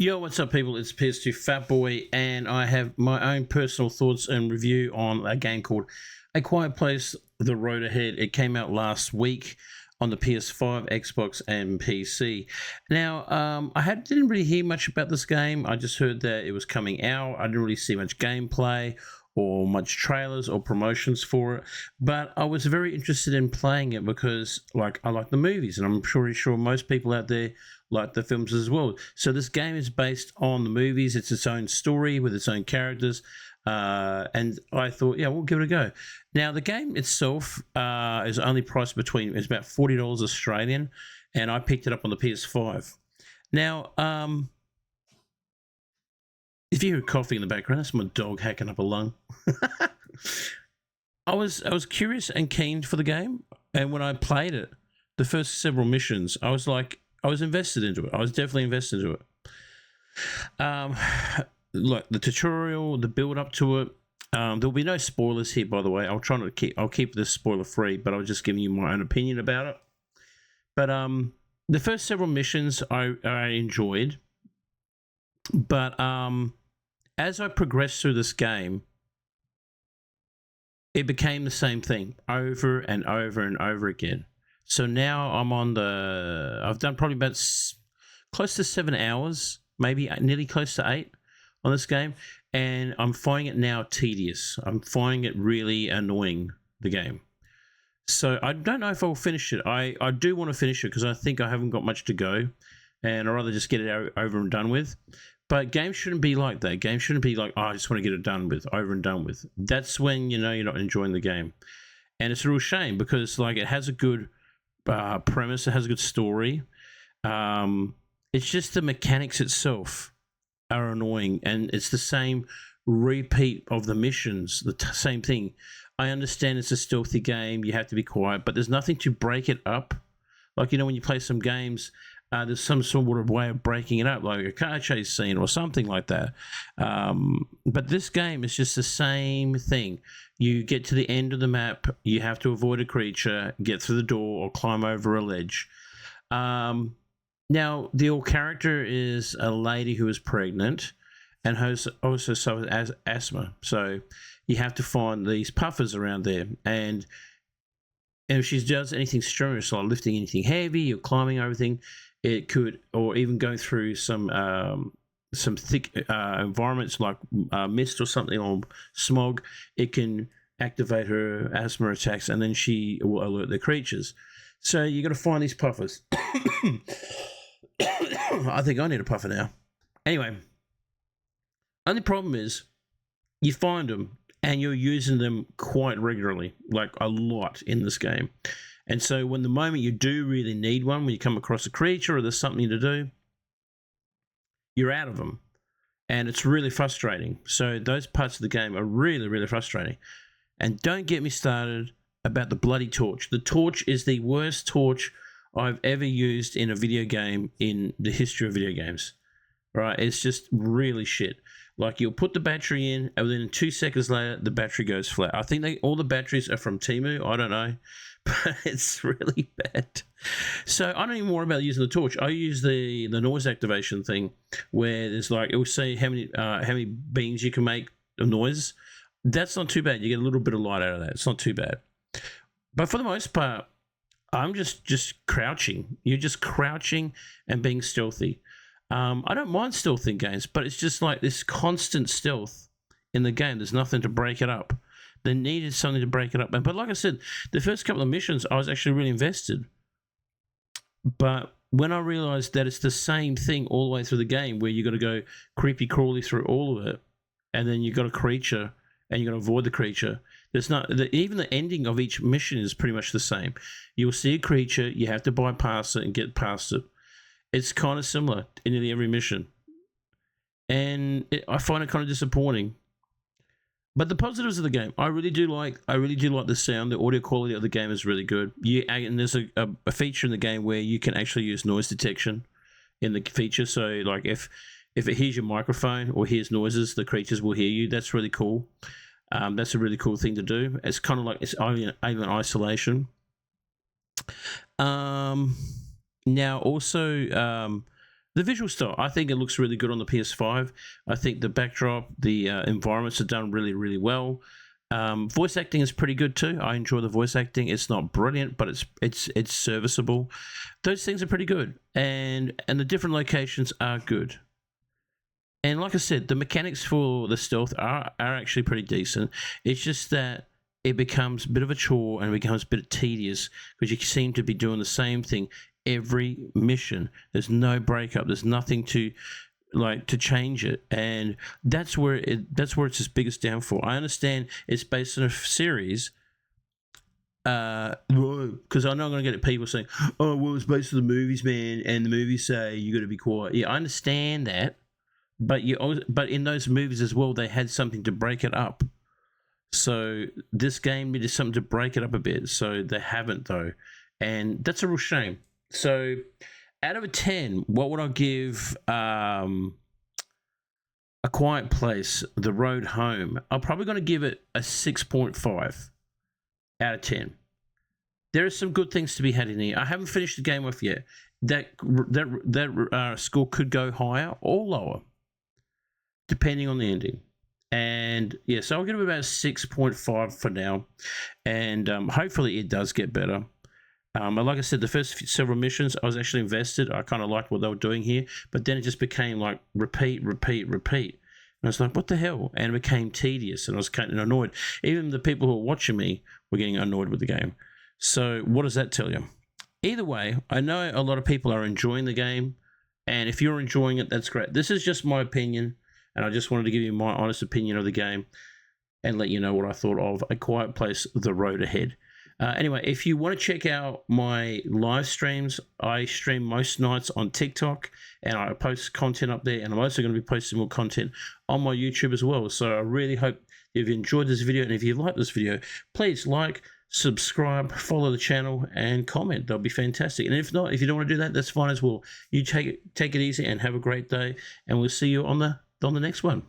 Yo, what's up, people? It's PS2 Fat Boy, and I have my own personal thoughts and review on a game called A Quiet Place: The Road Ahead. It came out last week on the PS5, Xbox, and PC. Now, didn't really hear much about this game. I just heard that it was coming out. I didn't really see much gameplay or much trailers or promotions for it, but I was very interested in playing it because, like, I like the movies, and I'm pretty sure most people out there like the films as well. So this game is based on the movies. It's its own story with its own characters. And I thought, yeah, we'll give it a go. Now, the game itself is only priced it's about $40 Australian, and I picked it up on the PS5. Now, if you hear coughing in the background, that's my dog hacking up a lung. I was curious and keen for the game, and when I played it, the first several missions, I was invested into it. I was definitely invested into it. Look, the tutorial, the build up to it. There'll be no spoilers here, by the way. I'll keep this spoiler free, but I was just giving you my own opinion about it. But the first several missions I enjoyed, but as I progressed through this game, it became the same thing over and over and over again. So now I've done probably about close to 7 hours, maybe nearly close to 8 on this game, and I'm finding it now tedious. I'm finding it really annoying, the game. So I don't know if I'll finish it. I do want to finish it because I think I haven't got much to go, and I'd rather just get it over and done with. But games shouldn't be like that. Games shouldn't be like, oh, I just want to get it done with, over and done with. That's when you're not enjoying the game. And it's a real shame because, like, it has a good premise, it has a good story. It's just the mechanics itself are annoying, and it's the same repeat of the missions, same thing. I understand it's a stealthy game, you have to be quiet, but there's nothing to break it up. Like, when you play some games, there's some sort of way of breaking it up, like a car chase scene or something like that. But this game is just the same thing. You get to the end of the map, you have to avoid a creature, get through the door, or climb over a ledge. Now, the old character is a lady who is pregnant and also suffers asthma. So you have to find these puffers around there. And if she does anything strenuous, like lifting anything heavy or climbing everything, it could, or even going through some thick environments like mist or something, or smog, it can activate her asthma attacks, and then she will alert the creatures. So you got to find these puffers. I think I need a puffer now. Anyway, only problem is you find them and you're using them quite regularly, like a lot in this game. And so when the moment you do really need one, when you come across a creature or there's something to do, you're out of them. And it's really frustrating. So those parts of the game are really, really frustrating. And don't get me started about the bloody torch. The torch is the worst torch I've ever used in a video game in the history of video games. Right? It's just really shit. Like, you'll put the battery in, and within 2 seconds later, the battery goes flat. I think all the batteries are from Temu. I don't know. But it's really bad. So I don't even worry about using the torch. I use the noise activation thing, where there's like, it will say how many beans you can make of noise. That's not too bad. You get a little bit of light out of that. It's not too bad. But for the most part, I'm just crouching. You're just crouching and being stealthy. I don't mind stealth in games, but it's just like this constant stealth in the game. There's nothing to break it up. They needed something to break it up. But like I said, the first couple of missions, I was actually really invested. But when I realized that it's the same thing all the way through the game, where you got to go creepy crawly through all of it, and then you got a creature, and you got to avoid the creature. Even the ending of each mission is pretty much the same. You'll see a creature, you have to bypass it and get past it. It's kind of similar in nearly every mission. And I find it kind of disappointing. But the positives of the game, I really do like the sound. The audio quality of the game is really good. And there's a feature in the game where you can actually use noise detection in the feature. So, like, if it hears your microphone or hears noises, the creatures will hear you. That's really cool. That's a really cool thing to do. It's kind of like it's alien isolation. Now, also, the visual style, I think it looks really good on the PS5. I think the backdrop, the environments are done really, really well. Voice acting is pretty good too. I enjoy the voice acting. It's not brilliant, but it's serviceable. Those things are pretty good, and the different locations are good. And like I said, the mechanics for the stealth are actually pretty decent. It's just that it becomes a bit of a chore and it becomes a bit tedious because you seem to be doing the same thing every mission. There's no breakup. There's nothing to change it, and that's where it's its biggest downfall. I understand it's based on a series, because I know I'm going to get people saying, "Oh, well, it's based on the movies, man," and the movies say you got to be quiet. Yeah, I understand that, but but in those movies as well, they had something to break it up. So this game needed something to break it up a bit. So they haven't though, and that's a real shame. So out of a 10, what would I give A Quiet Place, The Road Home? I'm probably going to give it a 6.5 out of 10. There are some good things to be had in here. I haven't finished the game off yet. That score could go higher or lower, depending on the ending. And yeah, so I'll give it about 6.5 for now, and hopefully it does get better. Like I said, the first several missions, I was actually invested. I kind of liked what they were doing here, but then it just became like repeat. And I was like, what the hell? And it became tedious, and I was kind of annoyed. Even the people who were watching me were getting annoyed with the game. So what does that tell you? Either way, I know a lot of people are enjoying the game, and if you're enjoying it, that's great. This is just my opinion, and I just wanted to give you my honest opinion of the game and let you know what I thought of A Quiet Place, The Road Ahead. Anyway, if you want to check out my live streams, I stream most nights on TikTok, and I post content up there, and I'm also going to be posting more content on my YouTube as well. So I really hope you've enjoyed this video, and if you like this video, please like, subscribe, follow the channel, and comment. That'll be fantastic. And if not, if you don't want to do that, that's fine as well. You take it easy and have a great day, and we'll see you on the next one.